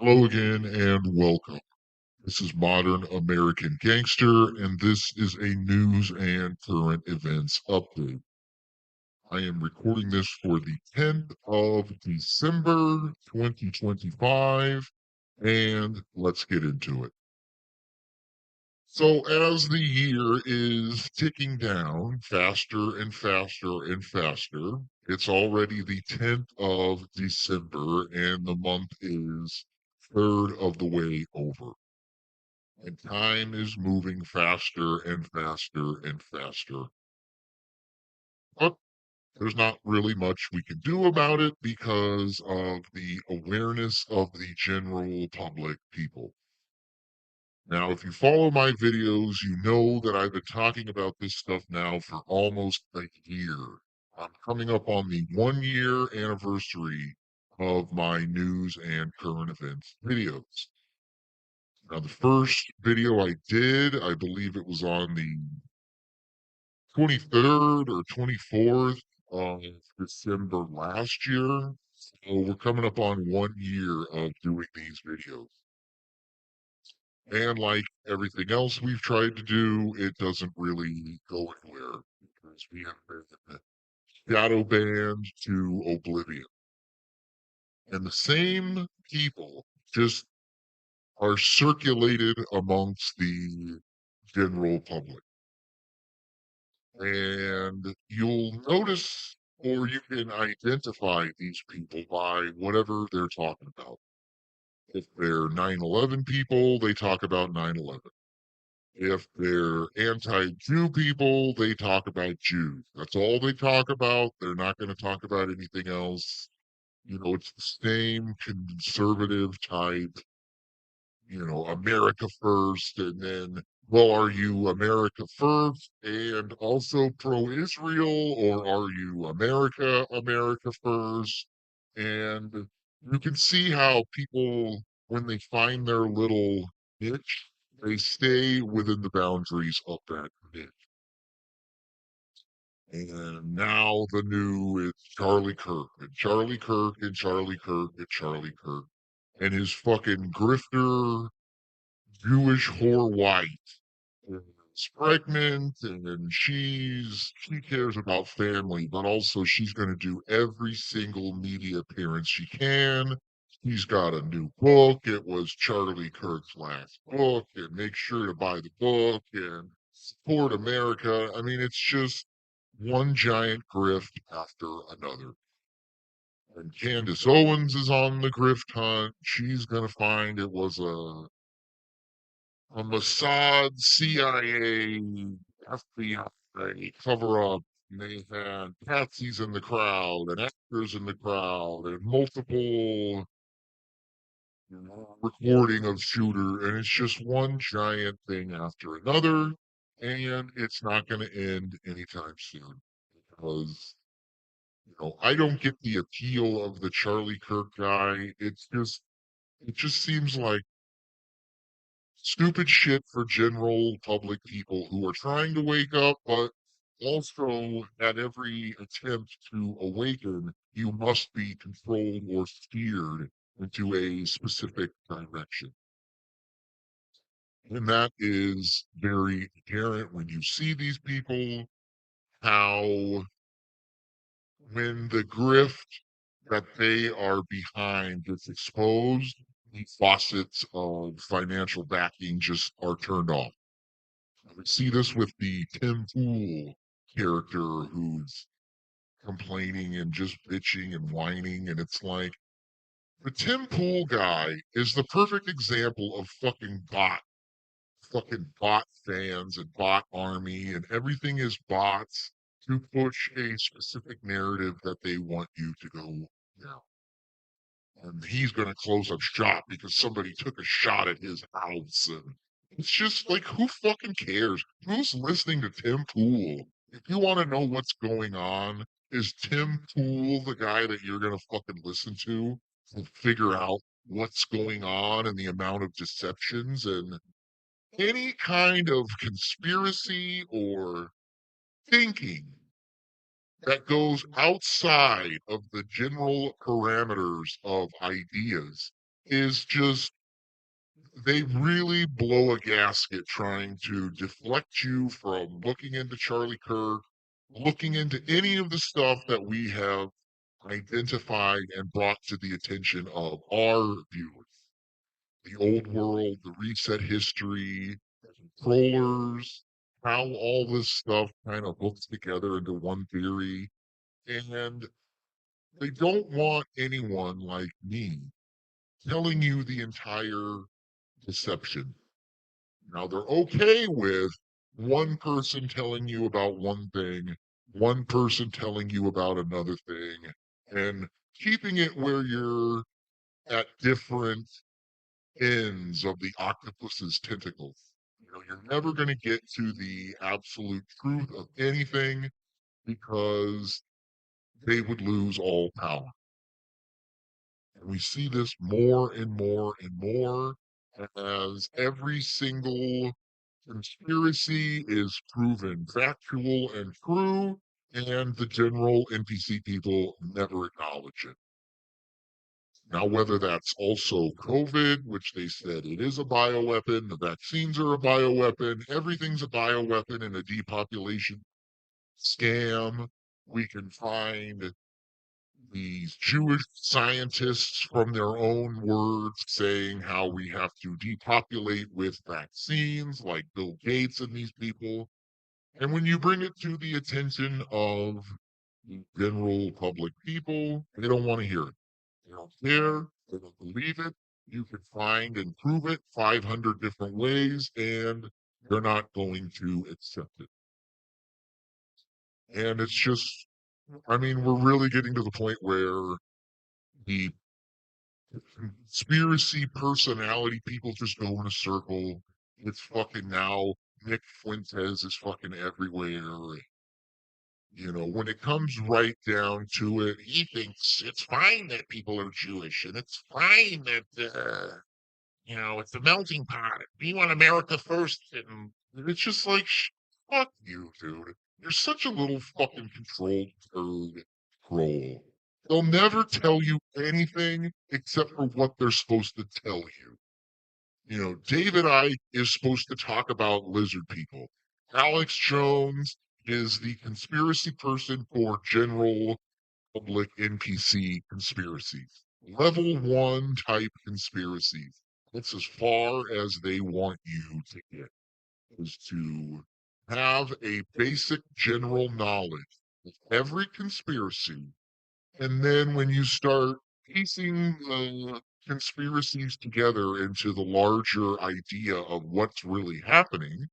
Hello again and welcome. This is Modern American Gangster, and this is a news and current events update. I am recording this for the 10th of December, 2025, and let's get into it. So, as the year is ticking down faster and faster and faster, it's already the 10th of December, and the month is third of the way over. And time is moving faster and faster and faster. But there's not really much we can do about it because of the awareness of the general public people. Now, if you follow my videos, you know that I've been talking about this stuff now for almost a year. I'm coming up on the 1 year anniversary of my news and current events videos. Now, the first video I did, I believe it was on the 23rd or 24th of December last year. So we're coming up on 1 year of doing these videos. And like everything else we've tried to do, it doesn't really go anywhere because we have been shadow banned to oblivion. And the same people just are circulated amongst the general public. And you'll notice or you can identify these people by whatever they're talking about. If they're 9/11 people, they talk about 9/11. If they're anti-Jew people, they talk about Jews. That's all they talk about. They're not going to talk about anything else. It's the same conservative type, America first, and then, well, are you America first and also pro-Israel, or are you America first? And you can see how people, when they find their little niche, they stay within the boundaries of that niche. And now the new is Charlie Kirk, and Charlie Kirk, and Charlie Kirk, and Charlie Kirk, and his fucking grifter Jewish whore wife is pregnant, and she cares about family, but also she's going to do every single media appearance she can. She's got a new book. It was Charlie Kirk's last book, and make sure to buy the book and support America. I mean, it's just one giant grift after another. And Candace Owens is on the grift hunt. She's going to find it was a Mossad, CIA, FBI cover up. And they had patsies in the crowd and actors in the crowd and multiple recording of shooter. And it's just one giant thing after another. And it's not going to end anytime soon because, I don't get the appeal of the Charlie Kirk guy. It just seems like stupid shit for general public people who are trying to wake up, but also at every attempt to awaken, you must be controlled or steered into a specific direction. And that is very apparent when you see these people, how when the grift that they are behind gets exposed, the faucets of financial backing just are turned off. We see this with the Tim Pool character who's complaining and just bitching and whining. And it's like the Tim Pool guy is the perfect example of fucking bot fans and bot army, and everything is bots to push a specific narrative that they want you to go down. And he's going to close up shop because somebody took a shot at his house. And it's just like, who fucking cares? Who's listening to Tim Pool? If you want to know what's going on, is Tim Pool the guy that you're going to fucking listen to figure out what's going on and the amount of deceptions and any kind of conspiracy or thinking that goes outside of the general parameters of ideas is just they really blow a gasket trying to deflect you from looking into Charlie Kirk, looking into any of the stuff that we have identified and brought to the attention of our viewers. The old world, the reset history, controllers, how all this stuff kind of hooks together into one theory. And they don't want anyone like me telling you the entire deception. Now, they're okay with one person telling you about one thing, one person telling you about another thing, and keeping it where you're at different ends of the octopus's tentacles. You're never going to get to the absolute truth of anything because they would lose all power. And we see this more and more and more as every single conspiracy is proven factual and true, and the general NPC people never acknowledge it. Now, whether that's also COVID, which they said it is a bioweapon, the vaccines are a bioweapon, everything's a bioweapon and a depopulation scam. We can find these Jewish scientists from their own words saying how we have to depopulate with vaccines, like Bill Gates and these people. And when you bring it to the attention of the general public people, they don't want to hear it. They don't care. They don't believe it. You can find and prove it 500 different ways, and they're not going to accept it. And it's just, I mean, we're really getting to the point where the conspiracy personality people just go in a circle. It's fucking now Nick Fuentes is fucking everywhere. When it comes right down to it, he thinks it's fine that people are Jewish and it's fine that, it's a melting pot. We want America first. And it's just like, fuck you, dude. You're such a little fucking controlled turd troll. They'll never tell you anything except for what they're supposed to tell you. David Icke is supposed to talk about lizard people. Alex Jones is the conspiracy person for general public NPC conspiracies. Level one type conspiracies. That's as far as they want you to get, is to have a basic general knowledge of every conspiracy. And then when you start piecing the conspiracies together into the larger idea of what's really happening,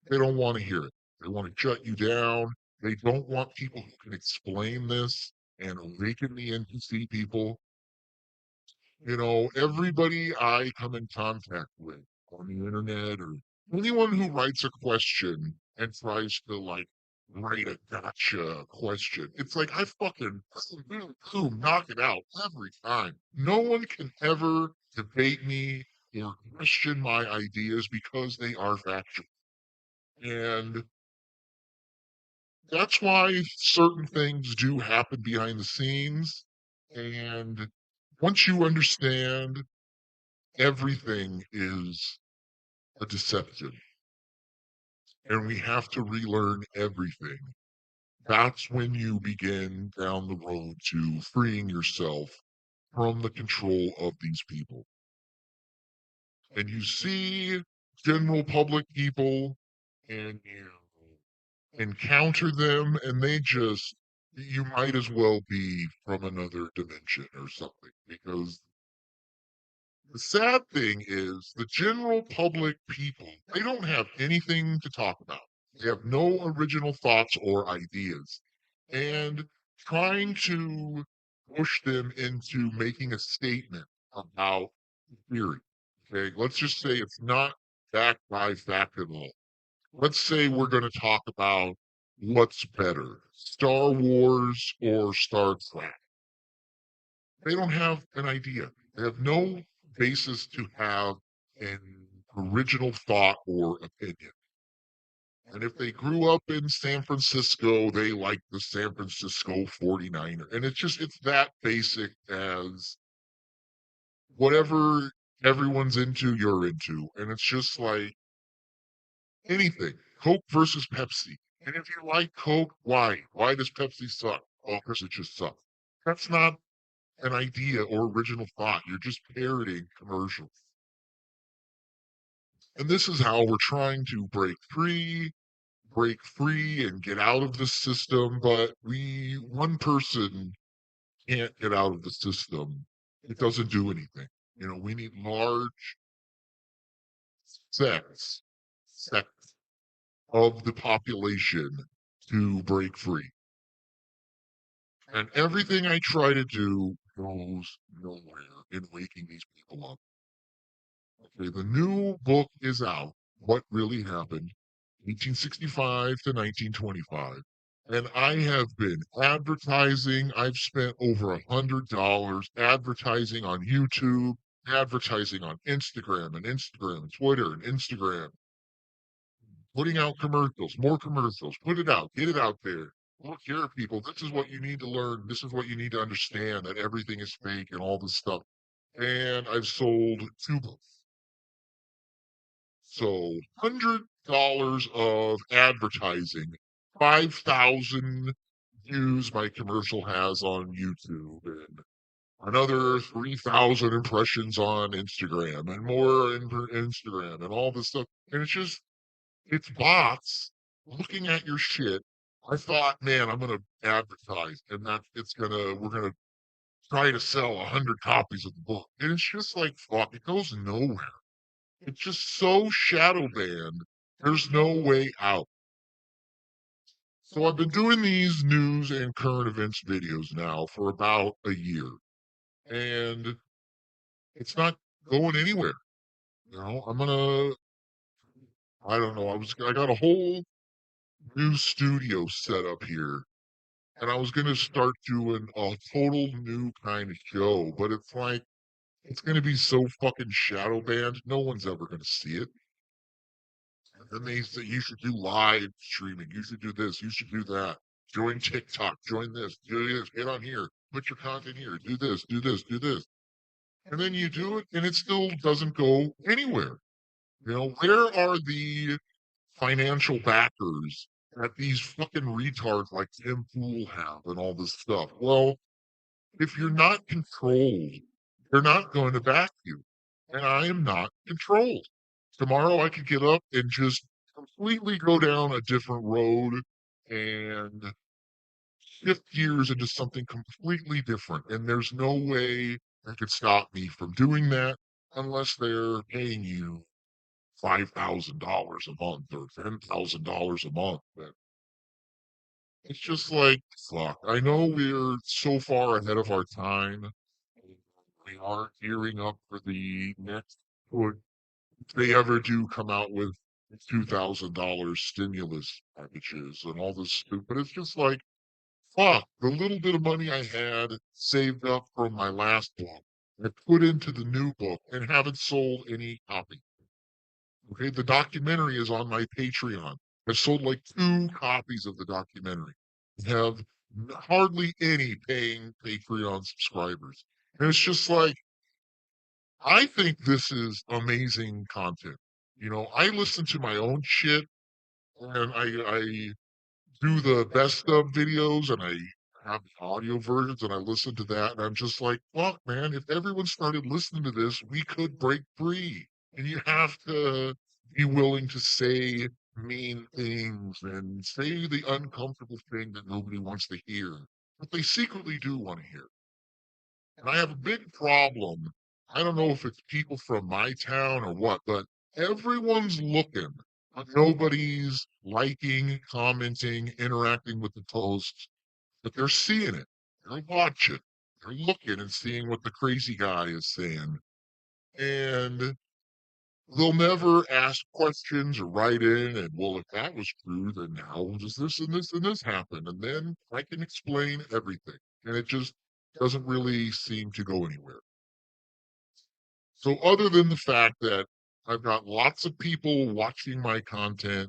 they don't want to hear it. They want to shut you down. They don't want people who can explain this and awaken the NPC people. Everybody I come in contact with on the internet or anyone who writes a question and tries to like write a gotcha question, it's like I fucking boom, knock it out every time. No one can ever debate me or question my ideas because they are factual. And that's why certain things do happen behind the scenes. And once you understand everything is a deception and we have to relearn everything, that's when you begin down the road to freeing yourself from the control of these people. And you see general public people and you encounter them and you might as well be from another dimension or something, because the sad thing is the general public people, they don't have anything to talk about. They have no original thoughts or ideas. And trying to push them into making a statement about theory. Okay, let's just say it's not backed by fact at all. Let's say we're going to talk about what's better, Star Wars or Star Trek. They don't have an idea. They have no basis to have an original thought or opinion. And if they grew up in San Francisco, they like the San Francisco 49er. And it's that basic as whatever everyone's into, you're into. And it's just like anything. Coke versus Pepsi. And if you like Coke, why? Why does Pepsi suck? Oh, because it just sucks. That's not an idea or original thought. You're just parroting commercials. And this is how we're trying to break free and get out of the system. But one person can't get out of the system. It doesn't do anything. We need large sects, sects of the population to break free. And everything I try to do goes nowhere in waking these people up. Okay, the new book is out. What really happened, 1865 to 1925. And I have been advertising. I've spent over $100 advertising on YouTube, advertising on Instagram and Twitter and Instagram, putting out commercials, more commercials, put it out, get it out there. Look here, people, this is what you need to learn. This is what you need to understand, that everything is fake and all this stuff. And I've sold 2 books. So $100 of advertising, 5,000 views my commercial has on YouTube, and another 3,000 impressions on Instagram, and more in Instagram, and all this stuff. And it's bots looking at your shit. I thought, man, I'm gonna advertise, and we're gonna try to sell 100 copies of the book, and it's just like fuck. It goes nowhere. It's just so shadow banned. There's no way out. So I've been doing these news and current events videos now for about a year, and it's not going anywhere. I don't know. I got a whole new studio set up here, and I was gonna start doing a total new kind of show, but it's like it's gonna be so fucking shadow banned. No one's ever gonna see it. And they say you should do live streaming. You should do this. You should do that. Join TikTok. Join this. Do this. Get on here. Put your content here. Do this. Do this. Do this. And then you do it, and it still doesn't go anywhere. Where are the financial backers that these fucking retards like Tim Pool have and all this stuff? Well, if you're not controlled, they're not going to back you. And I am not controlled. Tomorrow I could get up and just completely go down a different road and shift gears into something completely different. And there's no way that could stop me from doing that unless they're paying you $5,000 a month or $10,000 a month. But it's just like, fuck. I know we're so far ahead of our time. We are gearing up for the next push. If they ever do come out with $2,000 stimulus packages and all this stupid, it's just like, fuck, the little bit of money I had saved up from my last book, I put into the new book and haven't sold any copy. Okay, the documentary is on my Patreon. I've sold like 2 copies of the documentary. I have hardly any paying Patreon subscribers. And it's just like, I think this is amazing content. I listen to my own shit, and I do the best of videos, and I have the audio versions, and I listen to that, and I'm just like, fuck, man, if everyone started listening to this, we could break free. And you have to be willing to say mean things and say the uncomfortable thing that nobody wants to hear, but they secretly do want to hear. And I have a big problem. I don't know if it's people from my town or what, but everyone's looking, but nobody's liking, commenting, interacting with the posts. But they're seeing it. They're watching. They're looking and seeing what the crazy guy is saying. And they'll never ask questions or write in and, well, if that was true, then how does this and this and this happen? And then I can explain everything. And it just doesn't really seem to go anywhere. So other than the fact that I've got lots of people watching my content,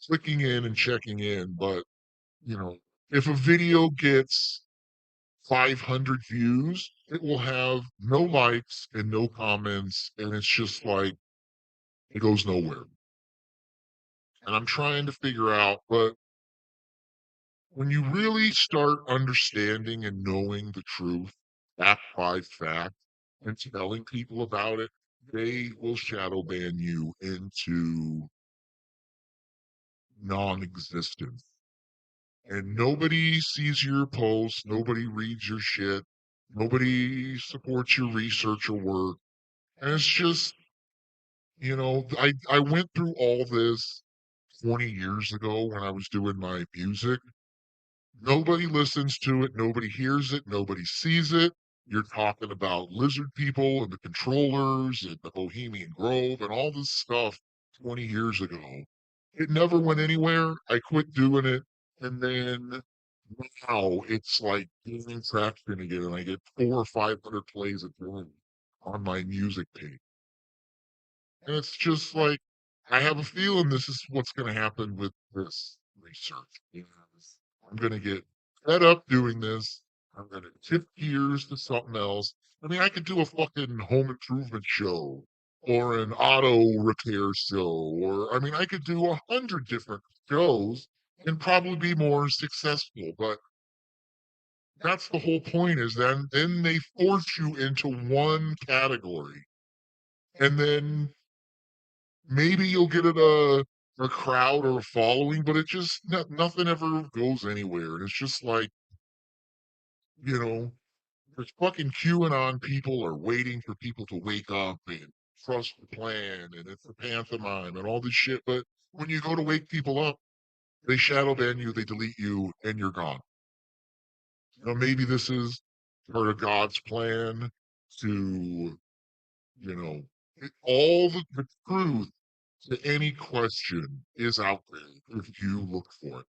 clicking in and checking in, but you know, if a video gets 500 views, it will have no likes and no comments, and it's just like it goes nowhere. And I'm trying to figure out, but when you really start understanding and knowing the truth, fact by fact, and telling people about it, they will shadow ban you into non-existence. And nobody sees your posts, nobody reads your shit, nobody supports your research or work. And it's just, I went through all this 20 years ago when I was doing my music. Nobody listens to it, nobody hears it, nobody sees it. You're talking about lizard people and the controllers and the Bohemian Grove and all this stuff 20 years ago. It never went anywhere. I quit doing it. And then now it's like gaining traction again. And I get 400 or 500 plays a day on my music page. And it's just like, I have a feeling this is what's going to happen with this research. I'm going to get fed up doing this. I'm going to tip gears to something else. I mean, I could do a fucking home improvement show or an auto repair show, or I mean, I could do 100 different shows and probably be more successful. But that's the whole point is then they force you into one category. And then maybe you'll get a crowd or a following, but it just nothing ever goes anywhere. And it's just like, you know, there's fucking QAnon people are waiting for people to wake up and trust the plan and it's a pantomime and all this shit. But when you go to wake people up, they shadow ban you, they delete you, and you're gone. Maybe this is part of God's plan to, you know, all the truth to any question is out there if you look for it.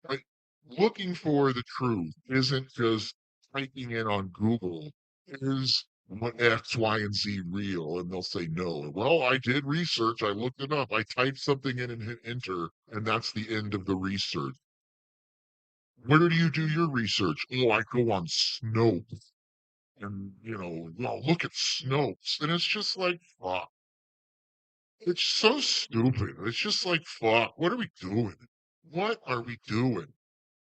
Like, looking for the truth isn't just typing in on Google, is what X, Y, and Z real? And they'll say no. Well, I did research, I looked it up, I typed something in and hit enter, and that's the end of the research. Where do you do your research? Oh, I go on Snopes. And, well, look at Snopes. And it's just like, fuck. It's so stupid. It's just like, fuck, what are we doing? What are we doing?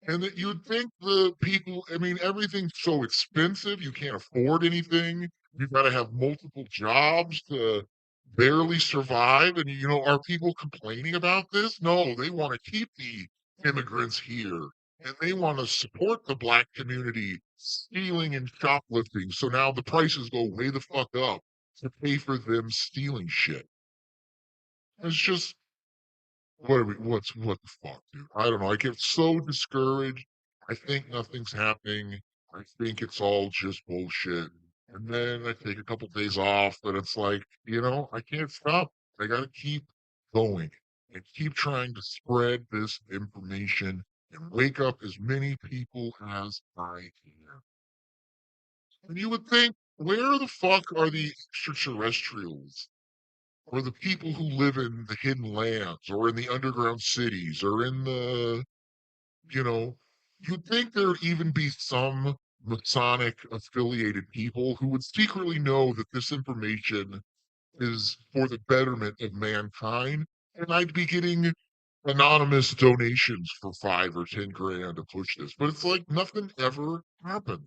And that you'd think the people, I mean, everything's so expensive, you can't afford anything. You've got to have multiple jobs to barely survive. And, are people complaining about this? No, they want to keep the immigrants here and they want to support the black community stealing and shoplifting. So now the prices go way the fuck up to pay for them stealing shit. It's just what the fuck, dude? I don't know. I get so discouraged. I think nothing's happening. I think it's all just bullshit. And then I take a couple days off, but it's like, I can't stop. I gotta keep going and keep trying to spread this information and wake up as many people as I can. And you would think, where the fuck are the extraterrestrials? Or the people who live in the hidden lands or in the underground cities or in the, you know, you'd think there'd even be some Masonic affiliated people who would secretly know that this information is for the betterment of mankind. And I'd be getting anonymous donations for 5 or 10 grand to push this. But it's like nothing ever happens.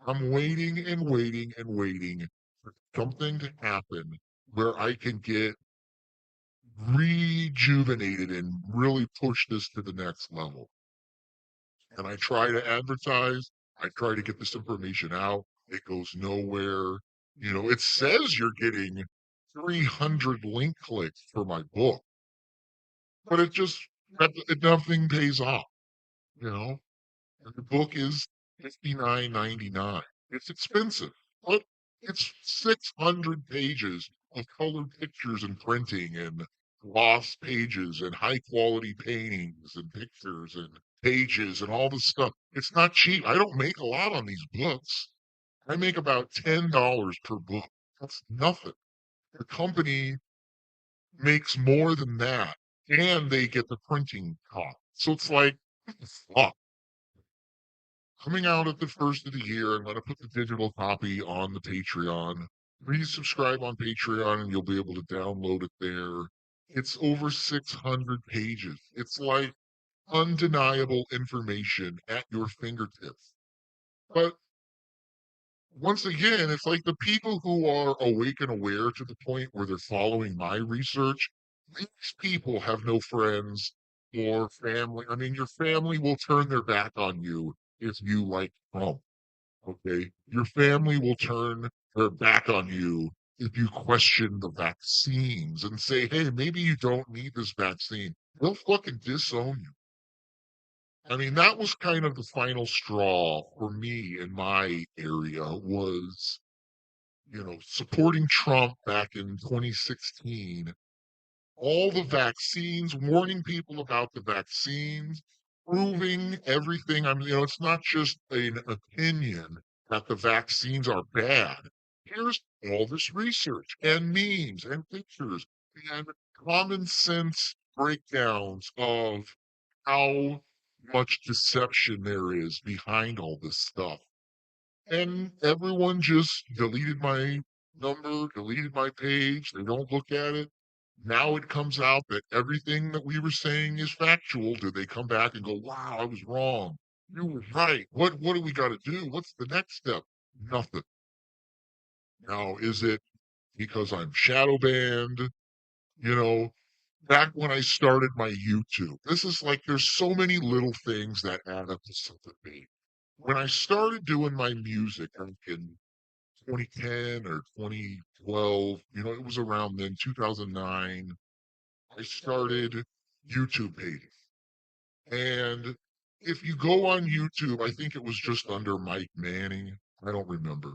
I'm waiting and waiting and waiting for something to happen where I can get rejuvenated and really push this to the next level. And I try to advertise, I try to get this information out. It goes nowhere. It says you're getting 300 link clicks for my book, but nothing pays off, you know? And the book is 59.99. It's expensive, but it's 600 pages of colored pictures and printing and gloss pages and high quality paintings and pictures and pages and all this stuff. It's not cheap. I don't make a lot on these books. I make about $10 per book. That's nothing. The company makes more than that, and they get the printing cost. So it's like, what the fuck? coming out at the first of the year. I'm going to put the digital copy on the Patreon. Please subscribe on Patreon and you'll be able to download it there. It's over 600 pages. It's like undeniable information at your fingertips. But once again, it's like the people who are awake and aware to the point where they're following my research, these people have no friends or family. I mean, your family will turn their back on you if you like Trump. Okay. Your family will turn their back on you if you question the vaccines and say, hey, maybe you don't need this vaccine. They'll fucking disown you. I mean, that was kind of the final straw for me in my area was, supporting Trump back in 2016, all the vaccines, warning people about the vaccines, proving everything. I mean, it's not just an opinion that the vaccines are bad. Here's all this research and memes and pictures and common sense breakdowns of how much deception there is behind all this stuff. And everyone just deleted my number, deleted my page. They don't look at it. Now it comes out that everything that we were saying is factual. Do they come back and go, wow, I was wrong? You were right. What do we got to do? What's the next step? Nothing. Now, is it because I'm shadow banned? You know, back when I started my YouTube, this is like there's so many little things that add up to something. When I started doing my music, back in 2010 or 2012, it was around then, 2009, I started YouTube pages. And if you go on YouTube, I think it was just under Mike Manning. I don't remember.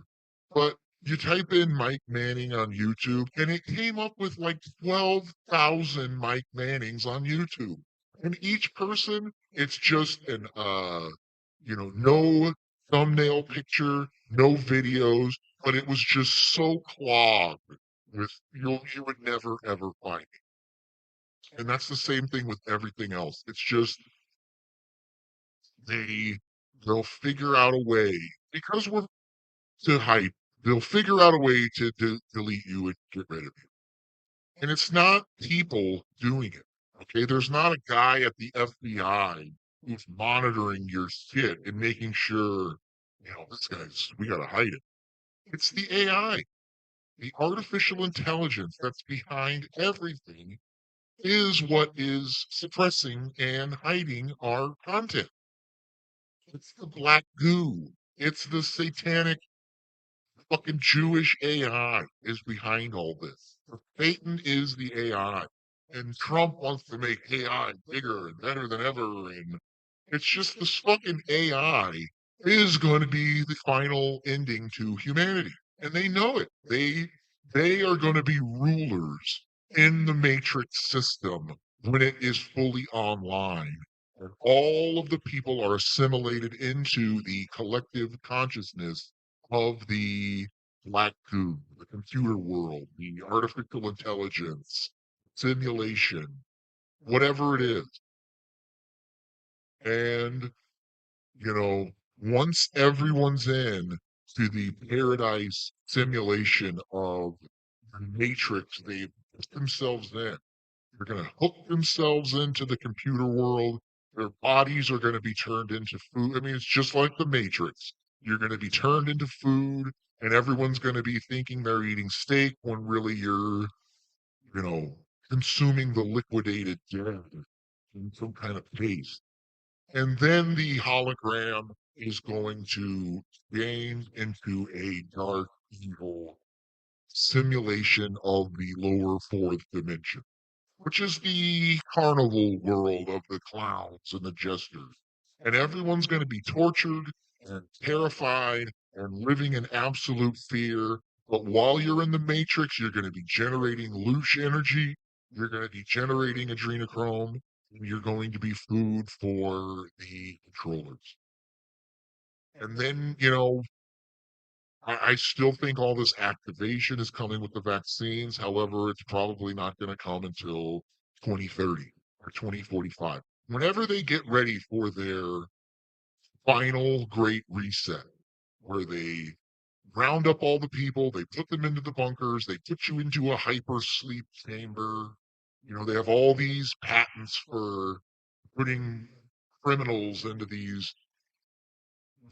But you type in Mike Manning on YouTube, and it came up with like 12,000 Mike Mannings on YouTube. And each person, it's just no thumbnail picture, no videos, but it was just so clogged with you would never ever find it. And that's the same thing with everything else. It's just they they'll figure out a way because we're to hype. They'll figure out a way to delete you and get rid of you. And it's not people doing it. Okay, there's not a guy at the FBI who's monitoring your shit and making sure, this guy's we gotta hide it. It's the AI, the artificial intelligence that's behind everything is what is suppressing and hiding our content. It's the black goo. It's the satanic fucking Jewish AI is behind all this. Satan is the AI. And Trump wants to make AI bigger and better than ever. And it's just this fucking AI is going to be the final ending to humanity. And they know it. They are going to be rulers in the matrix system when it is fully online. And all of the people are assimilated into the collective consciousness of the black goo, the computer world, the artificial intelligence, simulation, whatever it is. And, you know, once everyone's in to the paradise simulation of the matrix, they put themselves in. They're going to hook themselves into the computer world. Their bodies are going to be turned into food. I mean, it's just like the Matrix. You're going to be turned into food, and everyone's going to be thinking they're eating steak when really you're, you know, consuming the liquidated dead in some kind of paste. And then the hologram is going to change into a dark, evil simulation of the lower fourth dimension, which is the carnival world of the clowns and the jesters. And everyone's going to be tortured and terrified and living in absolute fear. But while you're in the matrix, you're going to be generating loose energy. You're going to be generating adrenochrome. And you're going to be food for the controllers. And then, I still think all this activation is coming with the vaccines. However, it's probably not going to come until 2030 or 2045. Whenever they get ready for their final great reset where they round up all the people, they put them into the bunkers, they put you into a hyper sleep chamber. You know, they have all these patents for putting criminals into these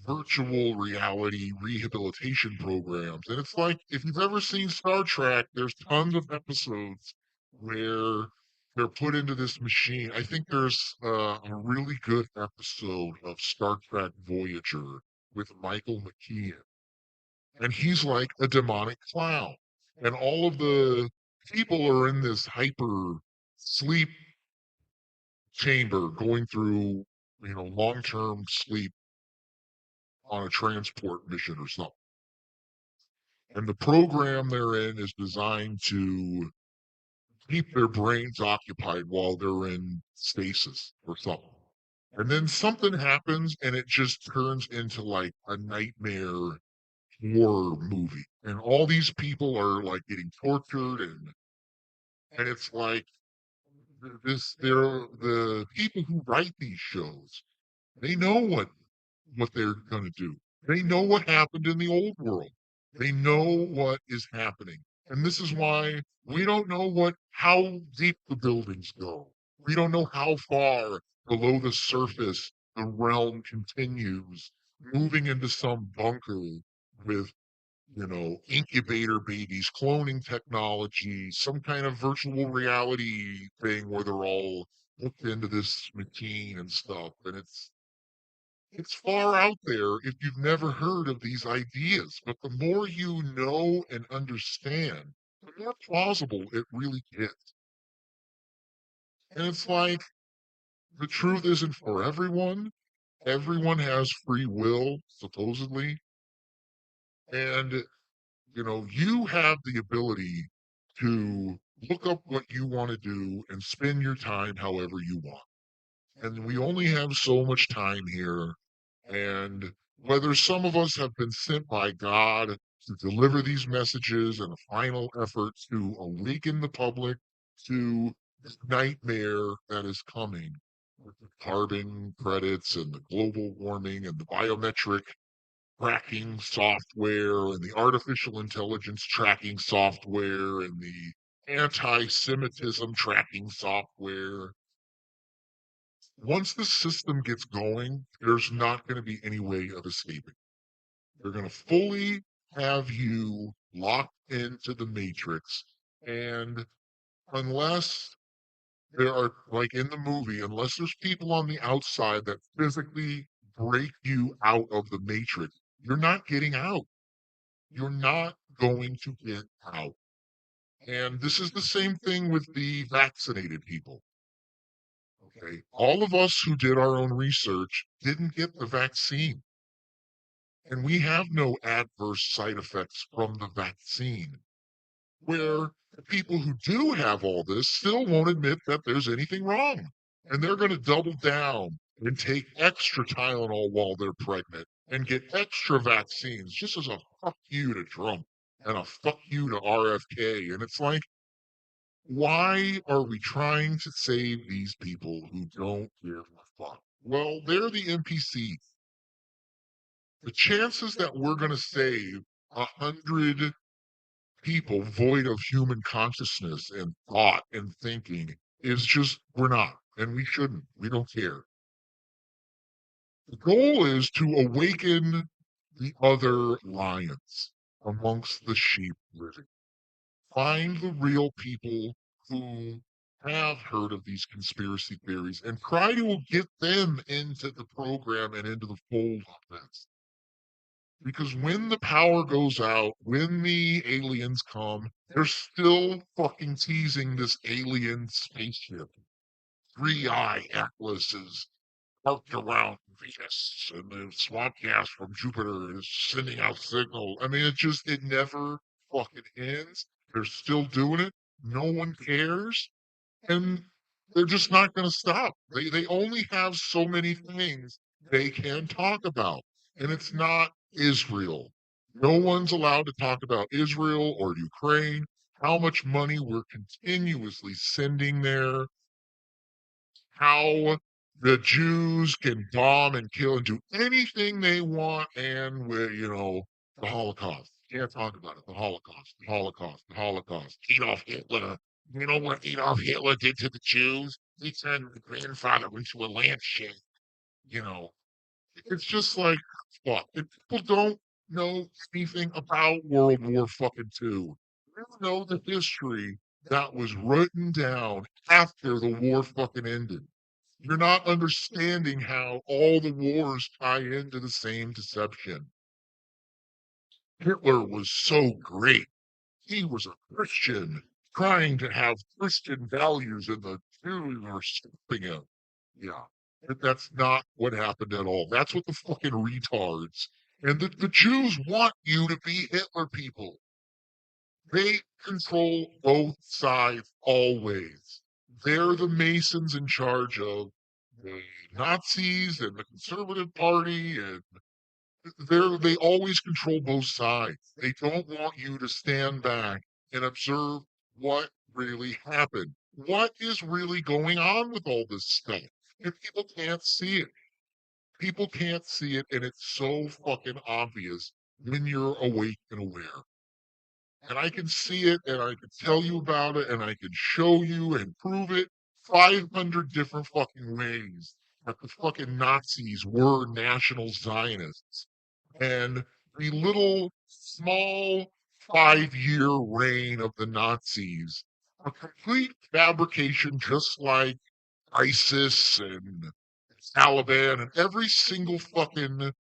virtual reality rehabilitation programs. And it's like, if you've ever seen Star Trek, there's tons of episodes where they're put into this machine. I think there's a really good episode of Star Trek Voyager with Michael McKean, and he's like a demonic clown. And all of the people are in this hyper sleep chamber going through, long-term sleep on a transport mission or something. And the program they're in is designed to keep their brains occupied while they're in stasis or something. And then something happens and it just turns into like a nightmare horror movie. And all these people are like getting tortured, and it's like they're the people who write these shows, they know what they're going to do. They know what happened in the old world. They know what is happening. And this is why we don't know how deep the buildings go. We don't know how far below the surface the realm continues, moving into some bunker with, incubator babies, cloning technology, some kind of virtual reality thing where they're all hooked into this machine and stuff. And it's far out there if you've never heard of these ideas, but the more you know and understand, the more plausible it really gets. And it's like the truth isn't for everyone. Everyone has free will, supposedly. And, you have the ability to look up what you want to do and spend your time however you want. And we only have so much time here. And whether some of us have been sent by God to deliver these messages in a final effort to awaken the public to this nightmare that is coming with the carbon credits and the global warming and the biometric tracking software and the artificial intelligence tracking software and the anti-Semitism tracking software. Once the system gets going, there's not going to be any way of escaping. They're going to fully have you locked into the matrix. And unless there are, like in the movie, unless there's people on the outside that physically break you out of the matrix, you're not getting out. You're not going to get out. And this is the same thing with the vaccinated people. Okay. All of us who did our own research didn't get the vaccine. And we have no adverse side effects from the vaccine. Where the people who do have all this still won't admit that there's anything wrong. And they're going to double down and take extra Tylenol while they're pregnant and get extra vaccines just as a fuck you to Trump and a fuck you to RFK. And it's like, why are we trying to save these people who don't give a fuck? Well, they're the NPCs. The chances that we're going to save 100 people void of human consciousness and thought and thinking is just, we're not. And we shouldn't. We don't care. The goal is to awaken the other lions amongst the sheep living. Find the real people who have heard of these conspiracy theories and try to get them into the program and into the fold of this. Because when the power goes out, when the aliens come, they're still fucking teasing this alien spaceship. Three-Eye Atlas is parked around Venus, and the swamp gas from Jupiter is sending out signals. I mean, it never fucking ends. They're still doing it. No one cares. And they're just not going to stop. They only have so many things they can talk about. And it's not Israel. No one's allowed to talk about Israel or Ukraine, how much money we're continuously sending there, how the Jews can bomb and kill and do anything they want, and with the Holocaust. Can't talk about it. The Holocaust, the Holocaust, the Holocaust. Adolf Hitler. You know what Adolf Hitler did to the Jews? He turned my grandfather into a lampshade. You know, it's just like fuck. If people don't know anything about World War fucking two, they don't know the history that was written down after the war fucking ended. You're not understanding how all the wars tie into the same deception. Hitler was so great. He was a Christian trying to have Christian values, and the Jews were stopping him. Yeah. But that's not what happened at all. That's what the fucking retards. And the Jews want you to be Hitler people. They control both sides always. They're the Masons in charge of the Nazis and the Conservative Party, and they always control both sides. They don't want you to stand back and observe what really happened. What is really going on with all this stuff? And people can't see it. People can't see it, and it's so fucking obvious when you're awake and aware. And I can see it, and I can tell you about it, and I can show you and prove it 500 different fucking ways that the fucking Nazis were National Zionists. And the little small 5-year reign of the Nazis, a complete fabrication, just like ISIS and Taliban and every single fucking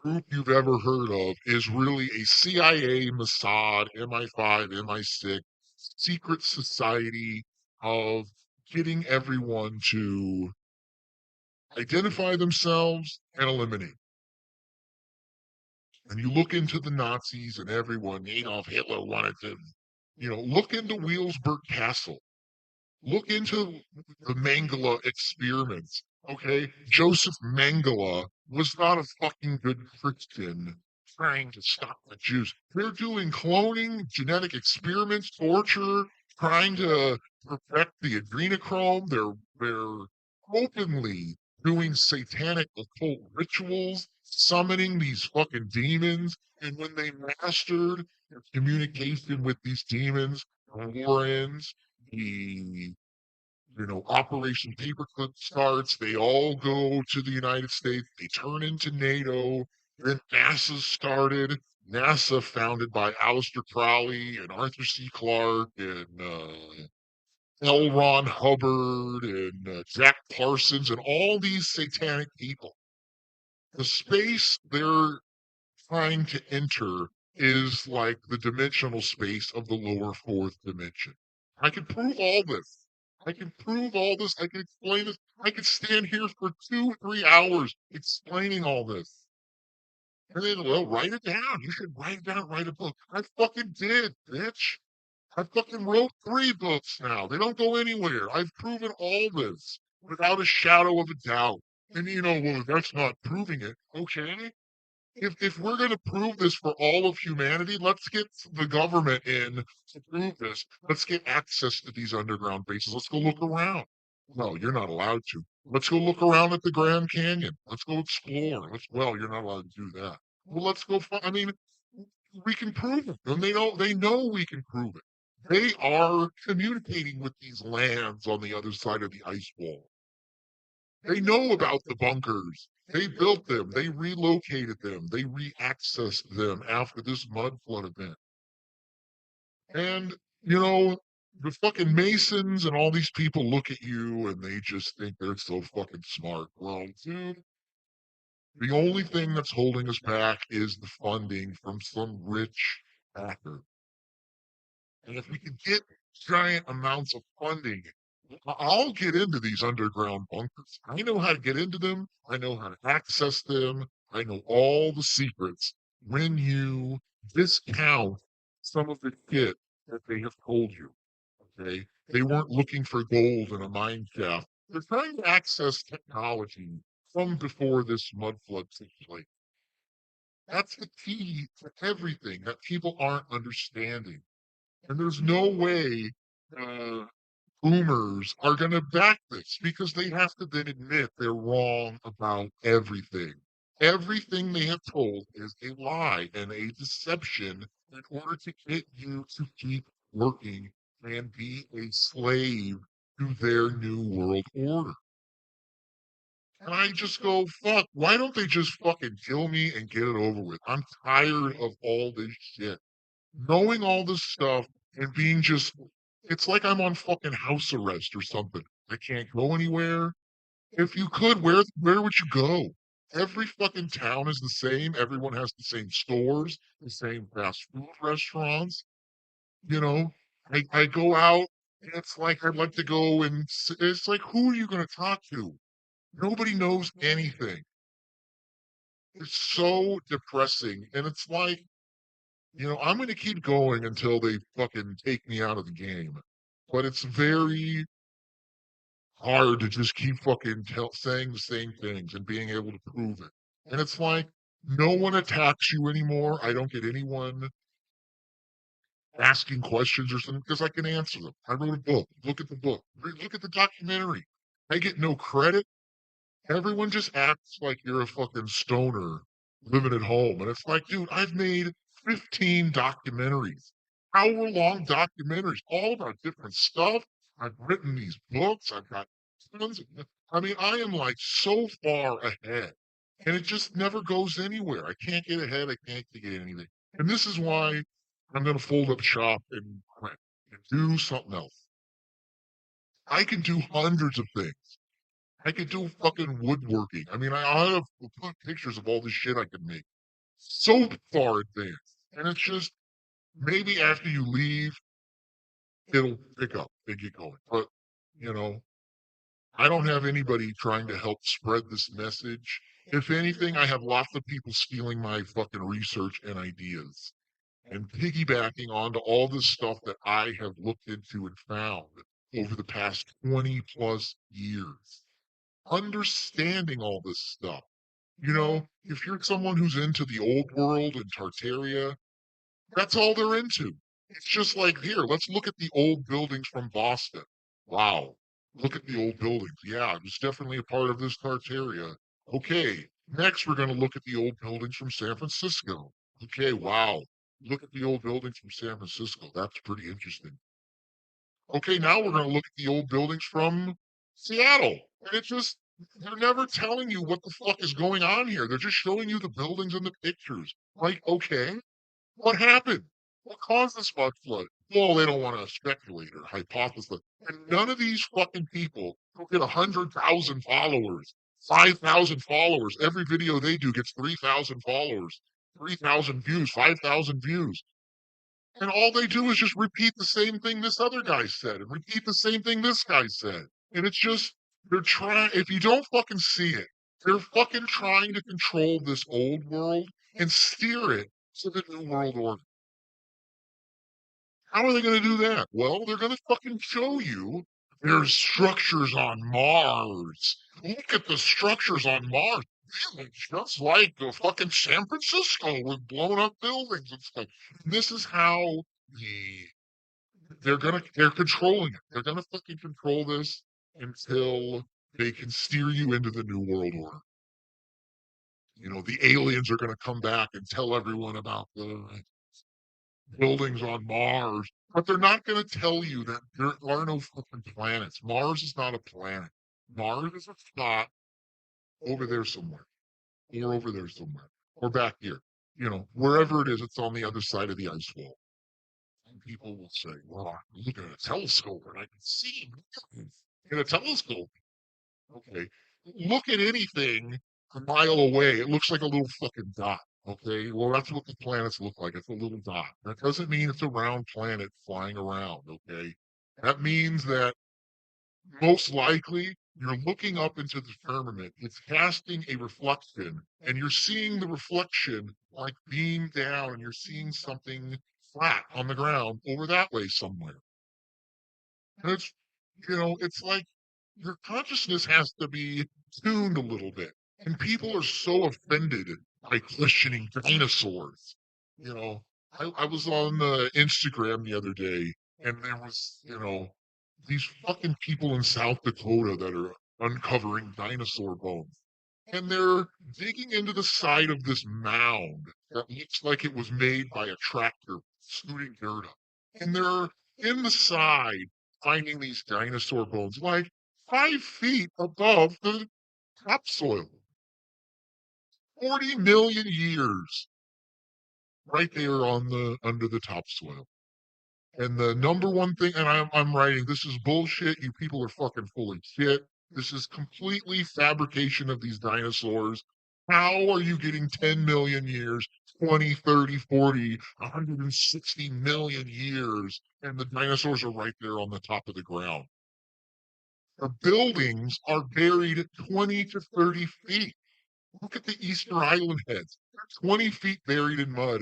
group you've ever heard of is really a CIA, Mossad, MI5, MI6 secret society of getting everyone to identify themselves and eliminate. And you look into the Nazis and everyone, Adolf Hitler wanted to, look into Wheelsburg Castle. Look into the Mengele experiments. Okay, Joseph Mengele was not a fucking good Christian trying to stop the Jews. They're doing cloning, genetic experiments, torture, trying to perfect the adrenochrome. They're openly doing satanic occult rituals, summoning these fucking demons. And when they mastered their communication with these demons, the war ends. The Operation Paperclip starts. They all go to the United States. They turn into NATO. Then NASA started. NASA, founded by Aleister Crowley and Arthur C. Clarke and L. Ron Hubbard and Jack Parsons and all these satanic people. The space they're trying to enter is like the dimensional space of the lower fourth dimension. I can prove all this. I can prove all this. I can explain this. I could stand here for 2, 3 hours explaining all this. And then, well, write it down. You should write it down, write a book. I fucking did, bitch. I fucking wrote 3 books now. They don't go anywhere. I've proven all this without a shadow of a doubt. And well, that's not proving it. Okay. If we're going to prove this for all of humanity, let's get the government in to prove this. Let's get access to these underground bases. Let's go look around. No, you're not allowed to. Let's go look around at the Grand Canyon. Let's go explore. Well, you're not allowed to do that. Well, let's go. I mean, we can prove it, and they know we can prove it. They are communicating with these lands on the other side of the ice wall. They know about the bunkers. They built them. They relocated them. They re-accessed them after this mud flood event. And, the fucking Masons and all these people look at you and they just think they're so fucking smart. Well, dude, the only thing that's holding us back is the funding from some rich backer. And if we could get giant amounts of funding, I'll get into these underground bunkers. I know how to get into them. I know how to access them. I know all the secrets. When you discount some of the shit that they have told you, okay? They weren't looking for gold in a mine shaft. They're trying to access technology from before this mud flood took place. That's the key to everything that people aren't understanding. And there's no way uh, boomers are going to back this because they have to then admit they're wrong about everything. Everything they have told is a lie and a deception in order to get you to keep working and be a slave to their new world order. And I just go, fuck, why don't they just fucking kill me and get it over with? I'm tired of all this shit. Knowing all this stuff and being just, it's like I'm on fucking house arrest or something. I can't go anywhere. If you could, where would you go? Every fucking town is the same. Everyone has the same stores, the same fast food restaurants. You know, I go out and it's like I'd like to go and it's like, who are you going to talk to? Nobody knows anything. It's so depressing. And it's like, I'm going to keep going until they fucking take me out of the game. But it's very hard to just keep fucking saying the same things and being able to prove it. And it's like, no one attacks you anymore. I don't get anyone asking questions or something because I can answer them. I wrote a book. Look at the book. Look at the documentary. I get no credit. Everyone just acts like you're a fucking stoner living at home. And it's like, dude, I've made 15 documentaries, hour-long documentaries, all about different stuff. I've written these books. I've got tons of, I mean, I am like so far ahead. And it just never goes anywhere. I can't get ahead. I can't get anything. And this is why I'm going to fold up shop and quit and do something else. I can do hundreds of things. I could do fucking woodworking. I mean, I have put pictures of all this shit I could make. So far advanced. And it's just maybe after you leave, it'll pick up and get going. But, you know, I don't have anybody trying to help spread this message. If anything, I have lots of people stealing my fucking research and ideas and piggybacking onto all this stuff that I have looked into and found over the past 20 plus years. Understanding all this stuff. If you're someone who's into the old world and Tartaria, that's all they're into. It's just like, here, let's look at the old buildings from Boston. Wow. Look at the old buildings. Yeah, it was definitely a part of this Tartaria. Okay. Next, we're going to look at the old buildings from San Francisco. Okay. Wow. Look at the old buildings from San Francisco. That's pretty interesting. Okay, now we're going to look at the old buildings from Seattle. And it's just, they're never telling you what the fuck is going on here. They're just showing you the buildings and the pictures. Like, okay, what happened? What caused this mud flood? Well, they don't want to speculate or hypothesize. And none of these fucking people who get 100,000 followers, 5,000 followers, every video they do gets 3,000 followers, 3,000 views, 5,000 views. And all they do is just repeat the same thing this other guy said and repeat the same thing this guy said. And it's just, they're trying, if you don't fucking see it, they're fucking trying to control this old world and steer it to the new world order. How are they going to do that? Well, they're going to fucking show you there's structures on Mars. Look at the structures on Mars. They look just like the fucking San Francisco with blown up buildings and stuff. This is how the they're controlling it. They're gonna fucking control this until they can steer you into the new world order. The aliens are gonna come back and tell everyone about the buildings on Mars, but they're not gonna tell you that there are no fucking planets. Mars is not a planet. Mars is a spot over there somewhere, or over there somewhere, or back here. Wherever it is, it's on the other side of the ice wall. And people will say, well, I can look at a telescope and I can see in a telescope. Okay. Look at anything a mile away. It looks like a little fucking dot. Okay. Well, that's what the planets look like. It's a little dot. That doesn't mean it's a round planet flying around. Okay. That means that most likely you're looking up into the firmament. It's casting a reflection, and you're seeing the reflection like beam down, and you're seeing something flat on the ground over that way somewhere. And it's like your consciousness has to be tuned a little bit. And people are so offended by questioning dinosaurs. You know, I was on Instagram the other day, and there was, these fucking people in South Dakota that are uncovering dinosaur bones. And they're digging into the side of this mound that looks like it was made by a tractor scooting dirt up. And they're in the side finding these dinosaur bones like 5 feet above the topsoil. 40 million years right there on the under the topsoil. And the number one thing, and I'm writing, this is bullshit. You people are fucking full of shit. This is completely fabrication of these dinosaurs. How are you getting 10 million years, 20, 30, 40, 160 million years, and the dinosaurs are right there on the top of the ground? The buildings are buried 20 to 30 feet. Look at the Easter Island heads. They're 20 feet buried in mud,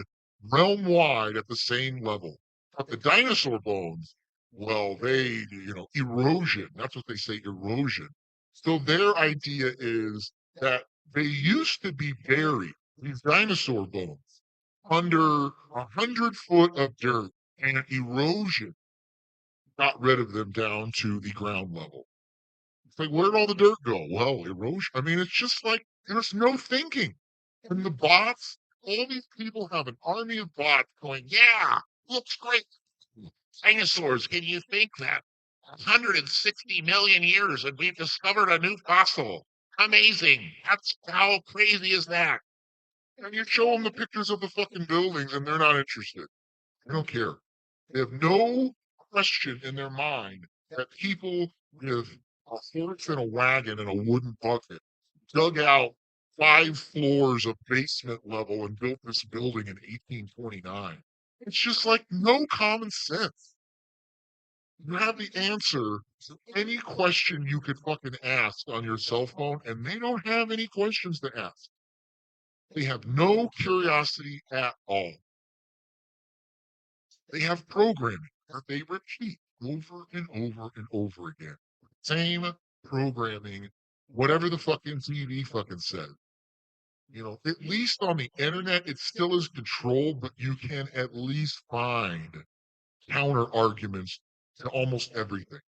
realm wide at the same level. But the dinosaur bones, well, erosion. That's what they say, erosion. So their idea is that they used to be buried, these dinosaur bones, under 100 foot of dirt, and erosion got rid of them down to the ground level. It's like, where'd all the dirt go? Well, erosion. I mean, it's just like there's no thinking. And the bots, all these people have an army of bots going, yeah, looks great. Dinosaurs, can you think that? 160 million years and we've discovered a new fossil. Amazing. That's how crazy is that? And you show them the pictures of the fucking buildings and they're not interested. They don't care. They have no question in their mind that people with a horse and a wagon and a wooden bucket dug out 5 floors of basement level and built this building in 1829. It's just like no common sense. You have the answer to any question you could fucking ask on your cell phone, and they don't have any questions to ask. They have no curiosity at all. They have programming that they repeat over and over and over again. Same programming, whatever the fucking TV fucking said. At least on the internet, it still is controlled, but you can at least find counter arguments to almost everything.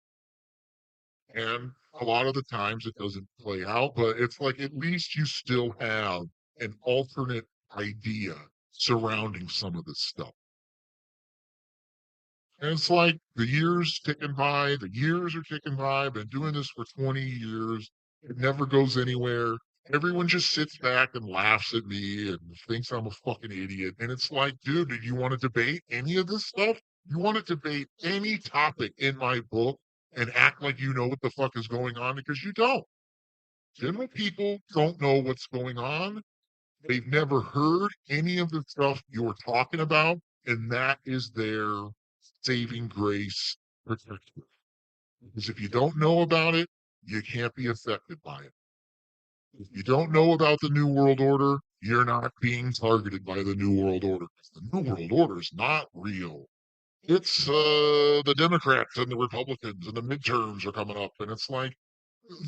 And a lot of the times it doesn't play out, but it's like at least you still have an alternate idea surrounding some of this stuff. And it's like the years ticking by, the years are ticking by. I've been doing this for 20 years. It never goes anywhere. Everyone just sits back and laughs at me and thinks I'm a fucking idiot. And it's like, dude, do you want to debate any of this stuff? You want to debate any topic in my book and act like you know what the fuck is going on because you don't. General people don't know what's going on. They've never heard any of the stuff you're talking about, and that is their saving grace protection. Because if you don't know about it, you can't be affected by it. If you don't know about the New World Order, you're not being targeted by the New World Order. The New World Order is not real. It's the Democrats and the Republicans, and the midterms are coming up, and it's like,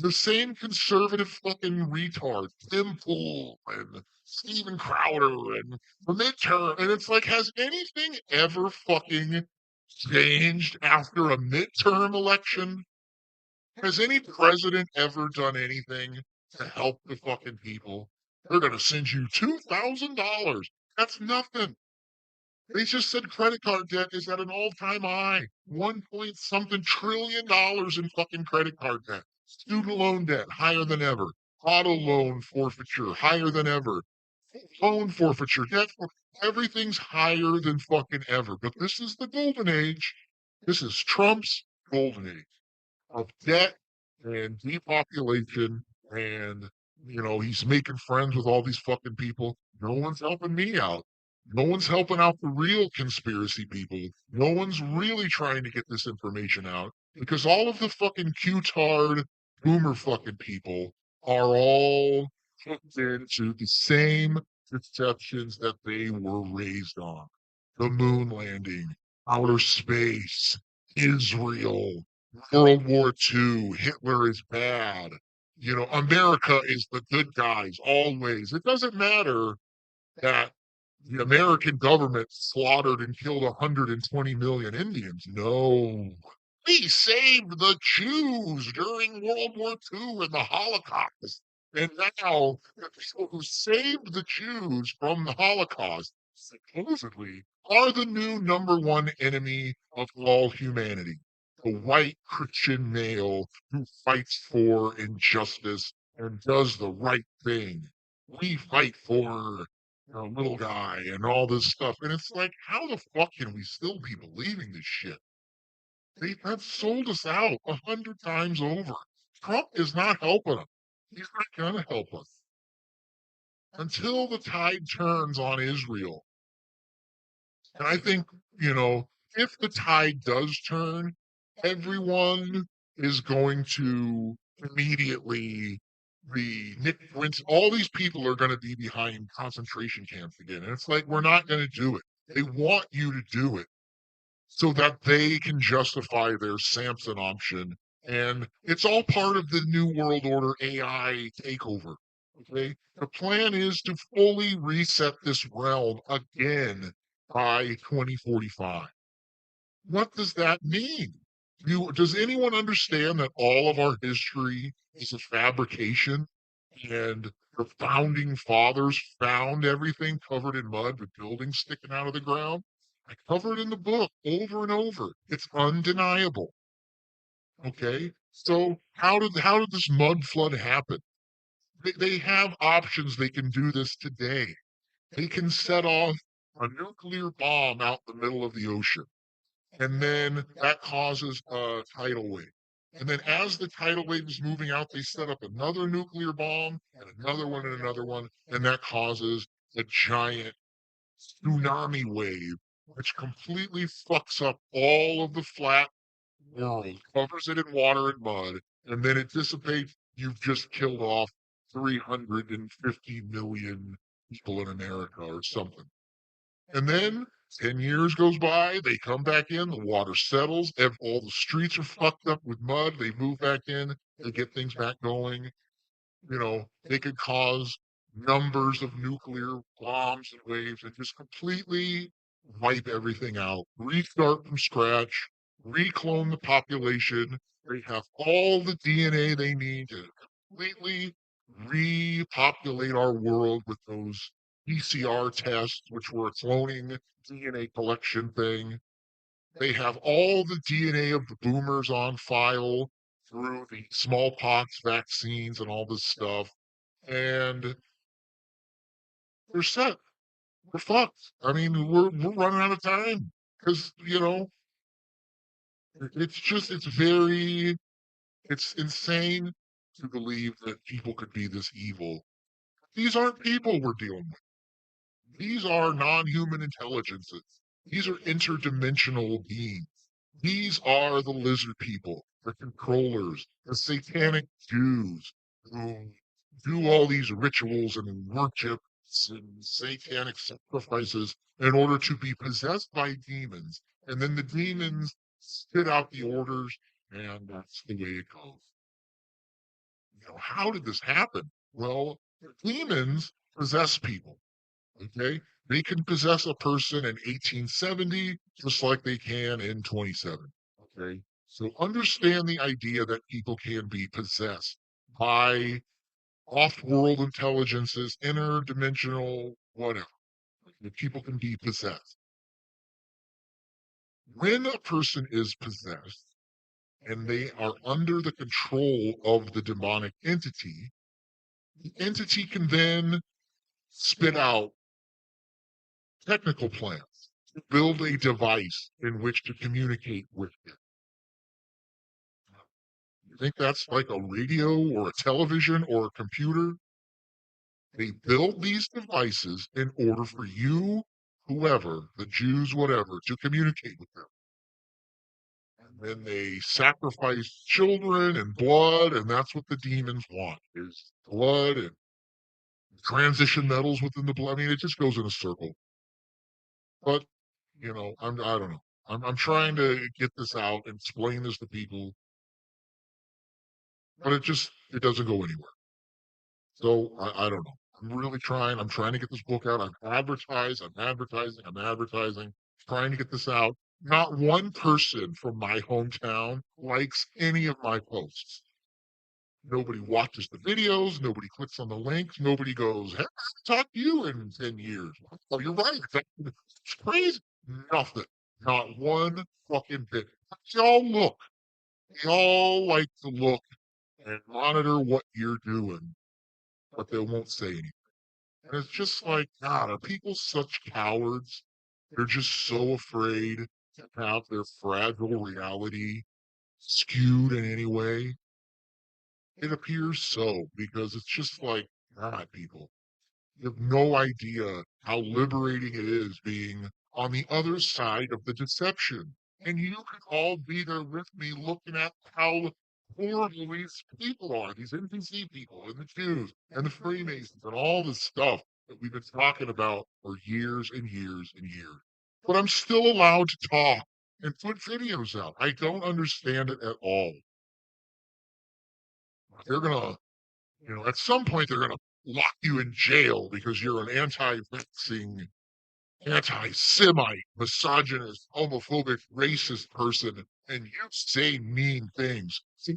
the same conservative fucking retard, Tim Pool and Steven Crowder and the midterm. And it's like, has anything ever fucking changed after a midterm election? Has any president ever done anything to help the fucking people? They're going to send you $2,000. That's nothing. They just said credit card debt is at an all-time high. 1 point something trillion dollars in fucking credit card debt. Student loan debt higher than ever. Auto loan forfeiture higher than ever. Loan forfeiture, debt, everything's higher than fucking ever. But this is the golden age. This is Trump's golden age of debt and depopulation, and he's making friends with all these fucking people. No one's helping me out. No one's helping out the real conspiracy people. No one's really trying to get this information out because all of the fucking Q-tard boomer fucking people are all hooked into the same deceptions that they were raised on. The moon landing, outer space, Israel, World War II, Hitler is bad. America is the good guys always. It doesn't matter that the American government slaughtered and killed 120 million Indians. No, We saved the Jews during World War II and the Holocaust. And now the people who saved the Jews from the Holocaust supposedly are the new number one enemy of all humanity. The white Christian male who fights for injustice and does the right thing. We fight for the little guy and all this stuff. And it's like, how the fuck can we still be believing this shit? They have sold us out 100 times over. Trump is not helping them. He's not going to help us until the tide turns on Israel. And I think, you know, if the tide does turn, everyone is going to immediately be Nick Prince. All these people are going to be behind concentration camps again. And it's like, we're not going to do it. They want you to do it so that they can justify their Samson option. And it's all part of the New World Order AI takeover. Okay. The plan is to fully reset this realm again by 2045. What does that mean? Does anyone understand that all of our history is a fabrication and the founding fathers found everything covered in mud with buildings sticking out of the ground? I cover it in the book over and over. It's undeniable. Okay. So how did this mud flood happen? They have options. They can do this today. They can set off a nuclear bomb out in the middle of the ocean. And then that causes a tidal wave. And then as the tidal wave is moving out, they set up another nuclear bomb and another one, and that causes a giant tsunami wave, which completely fucks up all of the flat world, covers it in water and mud, and then it dissipates. You've just killed off 350 million people in America or something. And then 10 years goes by, they come back in, the water settles, all the streets are fucked up with mud, they move back in, they get things back going. You know, they could cause numbers of nuclear bombs and waves and just completely wipe everything out, restart from scratch, reclone the population. They have all the DNA they need to completely repopulate our world with those PCR tests, which were a cloning DNA collection thing. They have all the DNA of the boomers on file through the smallpox vaccines and all this stuff. And they're set. We're fucked. I mean, we're running out of time because it's insane to believe that people could be this evil. These aren't people we're dealing with. These are non-human intelligences. These are interdimensional beings. These are the lizard people, the controllers, the satanic Jews who do all these rituals and worships and satanic sacrifices in order to be possessed by demons. And then the demons spit out the orders, and that's the way it goes. How did this happen? Well, the demons possess people. Okay. They can possess a person in 1870 just like they can in 27. Okay. So understand the idea that people can be possessed by off-world intelligences, interdimensional, whatever. That people can be possessed. When a person is possessed and they are under the control of the demonic entity, the entity can then spit out technical plans to build a device in which to communicate with it. You think that's like a radio or a television or a computer? They build these devices in order for you, whoever, the Jews, whatever, to communicate with them. And then they sacrifice children and blood, and that's what the demons want, is blood and transition metals within the blood. I mean, it just goes in a circle. But I don't know. I'm trying to get this out and explain this to people, but it doesn't go anywhere. So I don't know. I'm really trying. I'm trying to get this book out. I'm advertising, trying to get this out. Not one person from my hometown likes any of my posts. Nobody watches the videos. Nobody clicks on the links. Nobody goes, hey, I haven't talked to you in 10 years. Oh, you're right. It's crazy. Nothing. Not one fucking bit. They all look. They all like to look and monitor what you're doing, but they won't say anything. And it's just like, God, are people such cowards? They're just so afraid to have their fragile reality skewed in any way. It appears so because it's just like, God, people, you have no idea how liberating it is being on the other side of the deception. And you can all be there with me looking at how horrible these people are, these NPC people and the Jews and the Freemasons and all this stuff that we've been talking about for years and years and years. But I'm still allowed to talk and put videos out. I don't understand it at all. They're gonna, at some point they're gonna lock you in jail because you're an anti-vaxxing, anti-Semite, misogynist, homophobic, racist person, and you say mean things. So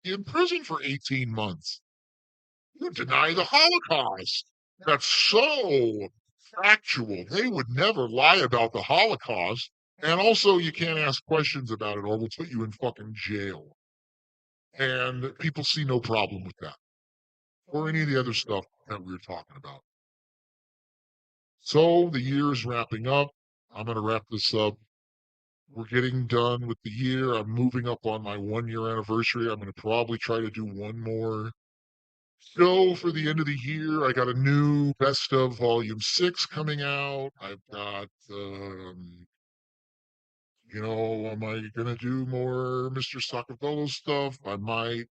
you're in prison for 18 months. You deny the Holocaust. That's so factual. They would never lie about the Holocaust. And also, you can't ask questions about it or we'll put you in fucking jail. And people see no problem with that or any of the other stuff that we were talking about. So the year is wrapping up. I'm going to wrap this up. We're getting done with the year. I'm moving up on my 1 year anniversary. I'm going to probably try to do one more show for the end of the year. I got a new Best of Volume 6 coming out. I've got, am I going to do more Mr. Sacavolo stuff? I might.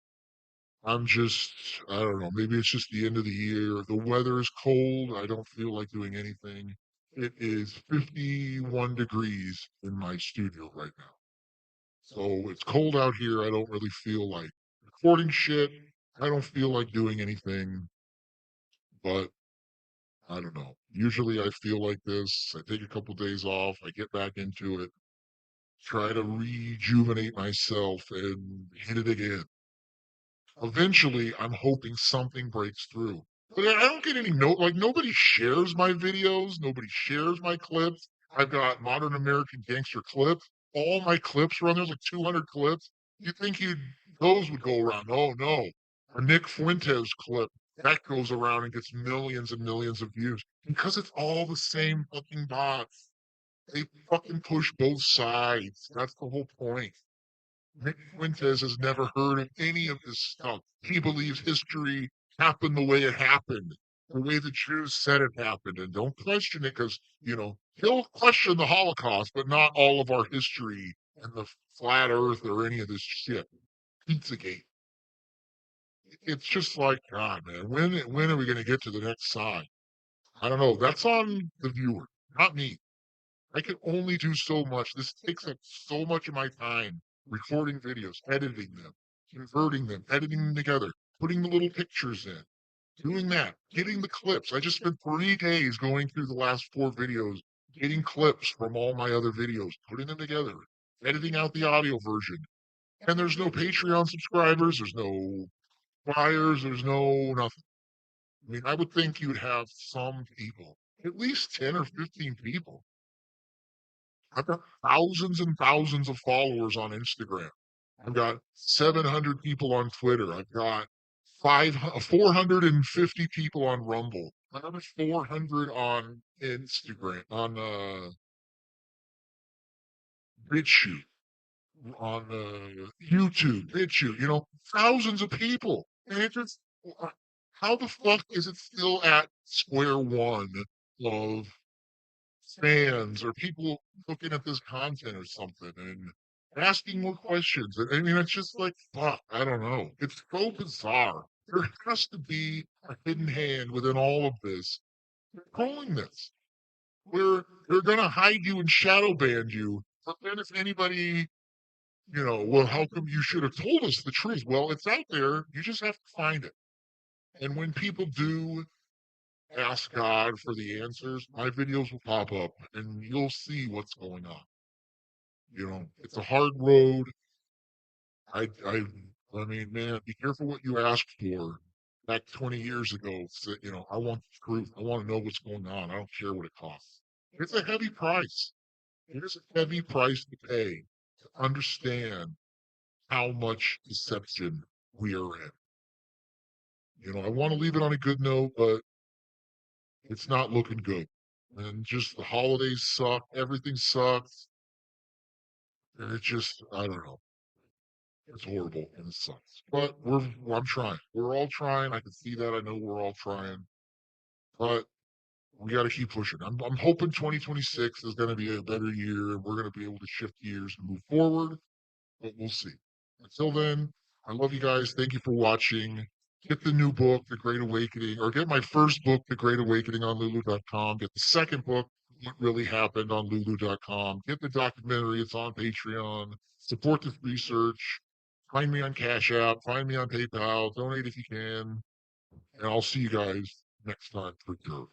I'm just, I don't know. Maybe it's just the end of the year. The weather is cold. I don't feel like doing anything. It is 51 degrees in my studio right now. So it's cold out here. I don't really feel like recording shit. I don't feel like doing anything, but I don't know. Usually I feel like this. I take a couple days off. I get back into it, try to rejuvenate myself and hit it again. Eventually, I'm hoping something breaks through. But I don't get any note. Like nobody shares my videos. Nobody shares my clips. I've got Modern American Gangster clips. All my clips are on there. There's like 200 clips. You think those would go around? Oh no, a Nick Fuentes clip that goes around and gets millions and millions of views because it's all the same fucking bots. They fucking push both sides. That's the whole point. Nick Fuentes has never heard of any of this stuff. He believes history happened the way it happened, the way the Jews said it happened. And don't question it because, he'll question the Holocaust, but not all of our history and the flat earth or any of this shit. Pizzagate. It's just like, God, man, when are we going to get to the next side? I don't know. That's on the viewer, not me. I can only do so much. This takes up so much of my time recording videos, editing them, converting them, editing them together, putting the little pictures in, doing that, getting the clips. I just spent 3 days going through the last 4 videos, getting clips from all my other videos, putting them together, editing out the audio version. And there's no Patreon subscribers, there's no buyers, there's no nothing. I mean, I would think you'd have some people, at least 10 or 15 people. I've got thousands and thousands of followers on Instagram. I've got 700 people on Twitter. I've got 450 people on Rumble. Another 400 on Instagram, on BitChute, on YouTube, BitChute. Thousands of people, and it just how the fuck is it still at square one of fans or people looking at this content or something and asking more questions. I mean, it's just like, fuck, I don't know. It's so bizarre. There has to be a hidden hand within all of this controlling this, where they're going to hide you and shadow ban you. But then if anybody, well, how come you should have told us the truth? Well, it's out there. You just have to find it. And when people do ask God for the answers, my videos will pop up and you'll see what's going on. It's a hard road. I, I, I mean, man, be careful what you ask for. Back 20 years ago, said, I want the truth. I want to know what's going on. I don't care what it costs. It's a heavy price. It is a heavy price to pay to understand how much deception we are in. I want to leave it on a good note, but it's not looking good. And just the holidays suck. Everything sucks. And it just, I don't know. It's horrible and it sucks. But I'm trying. We're all trying. I can see that. I know we're all trying. But we got to keep pushing. I'm hoping 2026 is going to be a better year and we're going to be able to shift gears and move forward. But we'll see. Until then, I love you guys. Thank you for watching. Get the new book, The Great Awakening, or get my first book, The Great Awakening, on Lulu.com. Get the second book, What Really Happened, on Lulu.com. Get the documentary, it's on Patreon. Support this research. Find me on Cash App. Find me on PayPal. Donate if you can. And I'll see you guys next time for sure.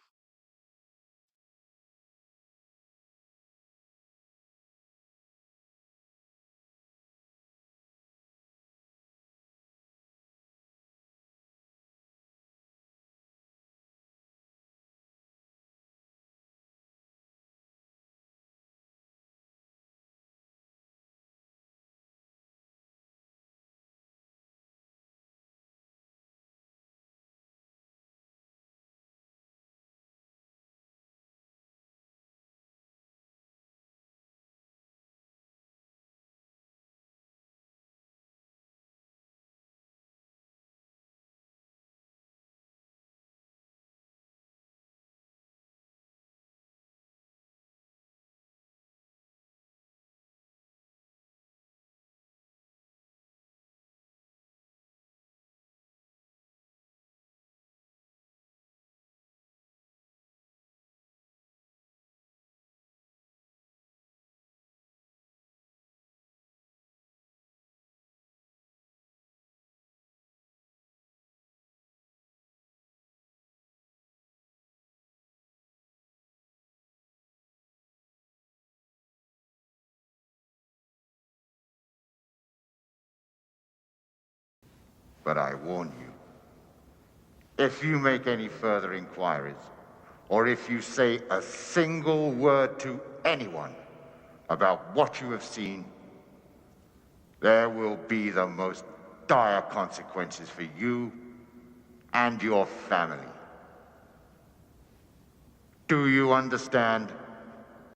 But I warn you, if you make any further inquiries, or if you say a single word to anyone about what you have seen, there will be the most dire consequences for you and your family. Do you understand?